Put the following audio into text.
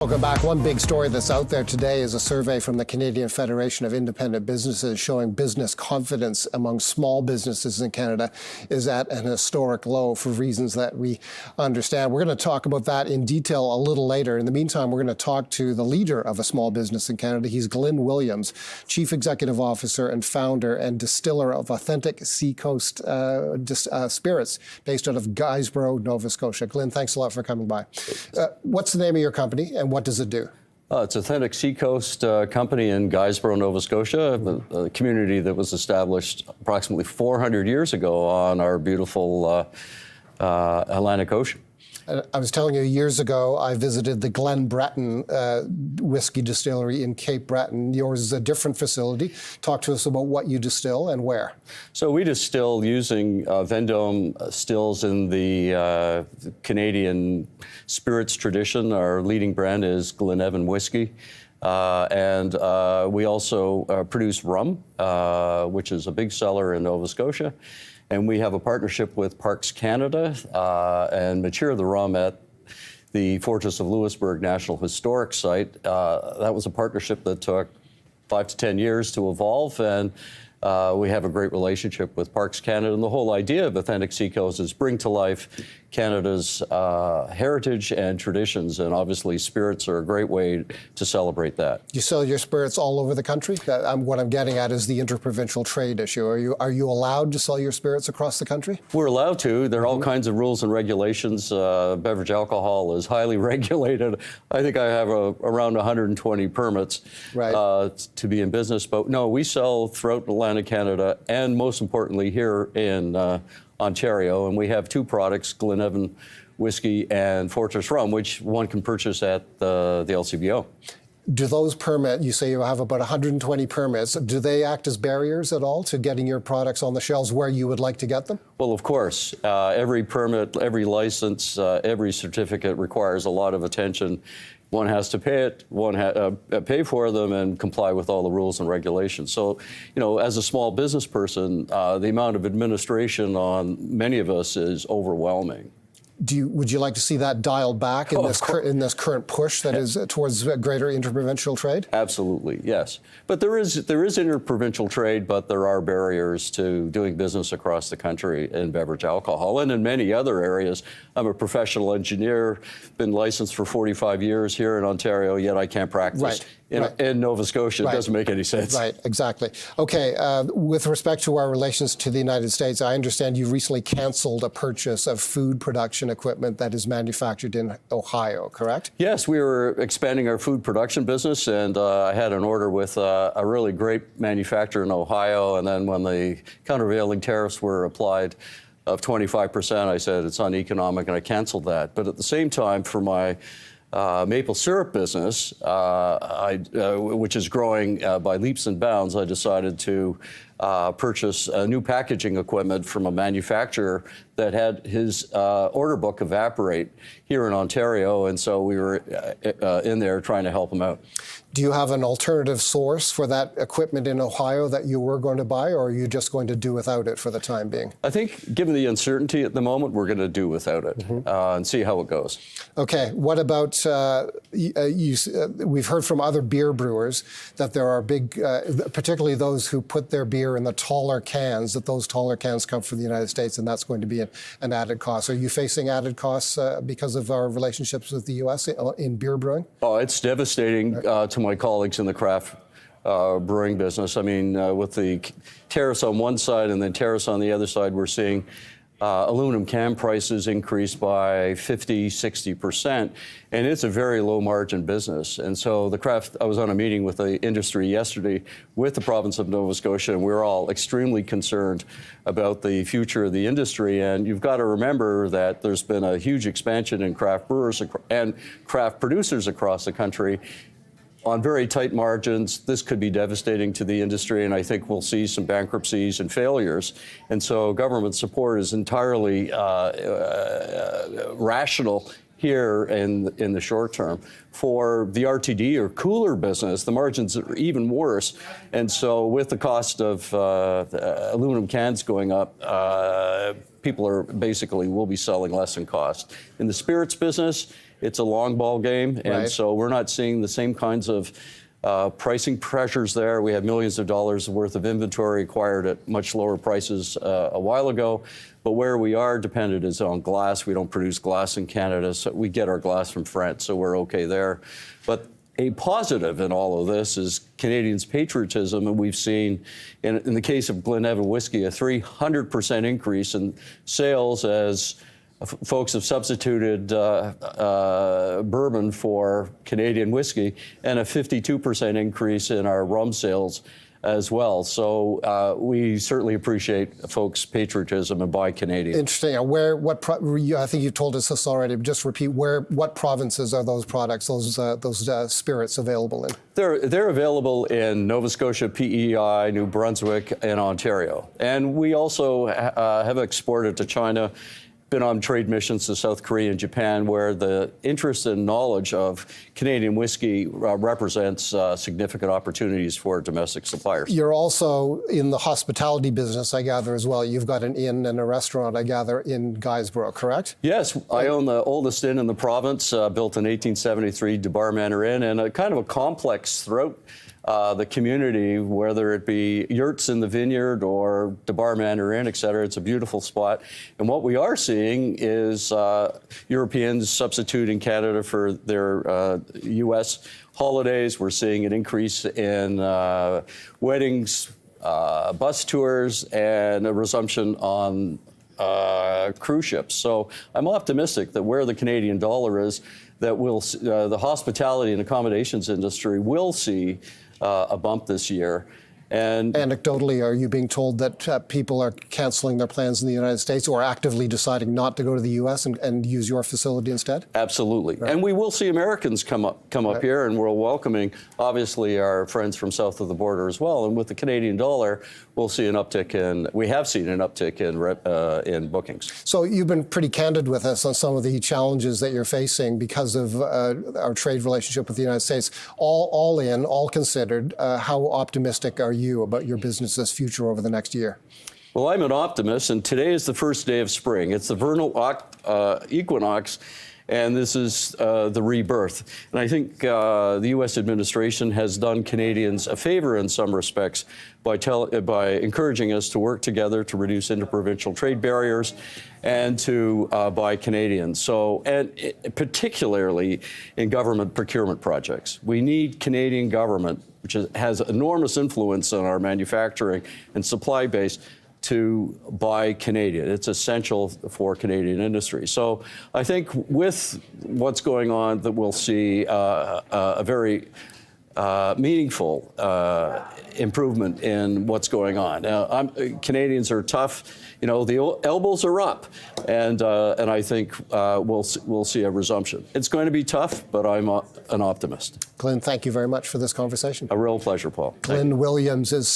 Welcome back. One big story that's out there today is a survey from the Canadian Federation of Independent Businesses showing business confidence among small businesses in Canada is at an historic low for reasons that we understand. We're going to talk about that in detail a little later. In the meantime, we're going to talk to the leader of a small business in Canada. He's Glynn Williams, Chief Executive Officer and founder and distiller of Authentic Seacoast spirits based out of Guysborough, Nova Scotia. Glynn, thanks a lot for coming by. What's the name of your company and what does it do? It's Authentic Seacoast company in Guysborough, Nova Scotia, a community that was established approximately 400 years ago on our beautiful Atlantic Ocean. I was telling you years ago, I visited the Glen Breton whiskey distillery in Cape Breton. Yours is a different facility. Talk to us about what you distill and where. So we distill using Vendome stills in the Canadian spirits tradition. Our leading brand is Glenavon whiskey. And we also produce rum, which is a big seller in Nova Scotia. And we have a partnership with Parks Canada and mature the rum at the Fortress of Louisbourg National Historic Site. That was a partnership that took 5 to 10 years to evolve, and we have a great relationship with Parks Canada. And the whole idea of Authentic Seacoast is bring to life Canada's heritage and traditions, and obviously spirits are a great way to celebrate that. You sell your spirits all over the country? What I'm getting at is the interprovincial trade issue. Are you allowed to sell your spirits across the country? We're allowed to. There are all kinds of rules and regulations. Beverage alcohol is highly regulated. I think I have around 120 permits to be in business. But no, we sell throughout Atlantic Canada and most importantly here in Ontario, and we have two products, Glenavon whiskey and Fortress rum, which one can purchase at the LCBO. Do those you say you have about 120 permits, do they act as barriers at all to getting your products on the shelves where you would like to get them? Well, of course. Every permit, every license, every certificate requires a lot of attention. One has to pay it, pay for them, and comply with all the rules and regulations. So, you know, as a small business person, the amount of administration on many of us is overwhelming. Would you like to see that dialed back in this current push that is towards greater interprovincial trade? Absolutely, yes. But there is interprovincial trade, but there are barriers to doing business across the country in beverage alcohol and in many other areas. I'm a professional engineer, been licensed for 45 years here in Ontario, yet I can't practice in Nova Scotia. It doesn't make any sense. Right, exactly. Okay, with respect to our relations to the United States, I understand you recently canceled a purchase of food production equipment that is manufactured in Ohio, correct? Yes, we were expanding our food production business, and I had an order with a really great manufacturer in Ohio, and then when the countervailing tariffs were applied of 25%, I said it's uneconomic, and I canceled that. But at the same time, for my maple syrup business, which is growing by leaps and bounds, I decided to purchase new packaging equipment from a manufacturer that had his order book evaporate here in Ontario, and so we were in there trying to help him out. Do you have an alternative source for that equipment in Ohio that you were going to buy, or are you just going to do without it for the time being? I think, given the uncertainty at the moment, we're going to do without it and see how it goes. Okay. What about, we've heard from other beer brewers that there are big, particularly those who put their beer in the taller cans, that those taller cans come from the United States, and that's going to be an added cost. Are you facing added costs because of our relationships with the U.S. in beer brewing? Oh, it's devastating to my colleagues in the craft brewing business. I mean, with the tariffs on one side and then tariffs on the other side, we're seeing aluminum can prices increase by 50, 60%, and it's a very low margin business. And so I was on a meeting with the industry yesterday with the province of Nova Scotia, and we're all extremely concerned about the future of the industry. And you've got to remember that there's been a huge expansion in craft brewers and craft producers across the country. On very tight margins, this could be devastating to the industry, and I think we'll see some bankruptcies and failures. And so government support is entirely rational here in the short term. For the RTD or cooler business, the margins are even worse. And so with the cost of aluminum cans going up, people will be selling less in cost. In the spirits business, it's a long ball game, and Right. so we're not seeing the same kinds of pricing pressures there. We have millions of dollars worth of inventory acquired at much lower prices a while ago. But where we are dependent is on glass. We don't produce glass in Canada, so we get our glass from France, so we're okay there. But a positive in all of this is Canadians' patriotism, and we've seen, in the case of Glynn Evans whiskey, a 300% increase in sales as folks have substituted bourbon for Canadian whiskey, and a 52% increase in our rum sales as well. So we certainly appreciate folks' patriotism and buy Canadian. Interesting. I think you've told us this already, but just repeat, what provinces are those products, those spirits available in? They're available in Nova Scotia, PEI, New Brunswick, and Ontario. And we also have exported to China, been on trade missions to South Korea and Japan, where the interest and knowledge of Canadian whiskey represents significant opportunities for domestic suppliers. You're also in the hospitality business, I gather, as well. You've got an inn and a restaurant, I gather, in Guysborough, correct? Yes, I own the oldest inn in the province, built in 1873, DeBar Manor Inn, and a kind of a complex throughout the community, whether it be yurts in the vineyard or DeBar Manor Inn, et cetera. It's a beautiful spot. And what we are seeing is Europeans substituting Canada for their U.S. holidays. We're seeing an increase in weddings, bus tours, and a resumption on cruise ships. So I'm optimistic that where the Canadian dollar is, that the hospitality and accommodations industry will see a bump this year. And anecdotally, are you being told that people are canceling their plans in the United States or actively deciding not to go to the U.S. and use your facility instead? Absolutely. Right. And we will see Americans come up right. here, and we're welcoming, obviously, our friends from south of the border as well. And with the Canadian dollar, we'll see an uptick we have seen an uptick in bookings. So you've been pretty candid with us on some of the challenges that you're facing because of our trade relationship with the United States. All considered, how optimistic are you about your business's future over the next year? Well, I'm an optimist, and today is the first day of spring. It's the vernal equinox, and this is the rebirth. And I think the U.S. administration has done Canadians a favor in some respects by encouraging us to work together to reduce interprovincial trade barriers and to buy Canadian. So, and particularly in government procurement projects. We need Canadian government, which has enormous influence on our manufacturing and supply base, to buy Canadian. It's essential for Canadian industry. So I think with what's going on, that we'll see a very meaningful improvement in what's going on. Now, Canadians are tough. You know, the elbows are up, and I think we'll see a resumption. It's going to be tough, but I'm an optimist. Glynn, thank you very much for this conversation. A real pleasure, Paul. Glynn Williams is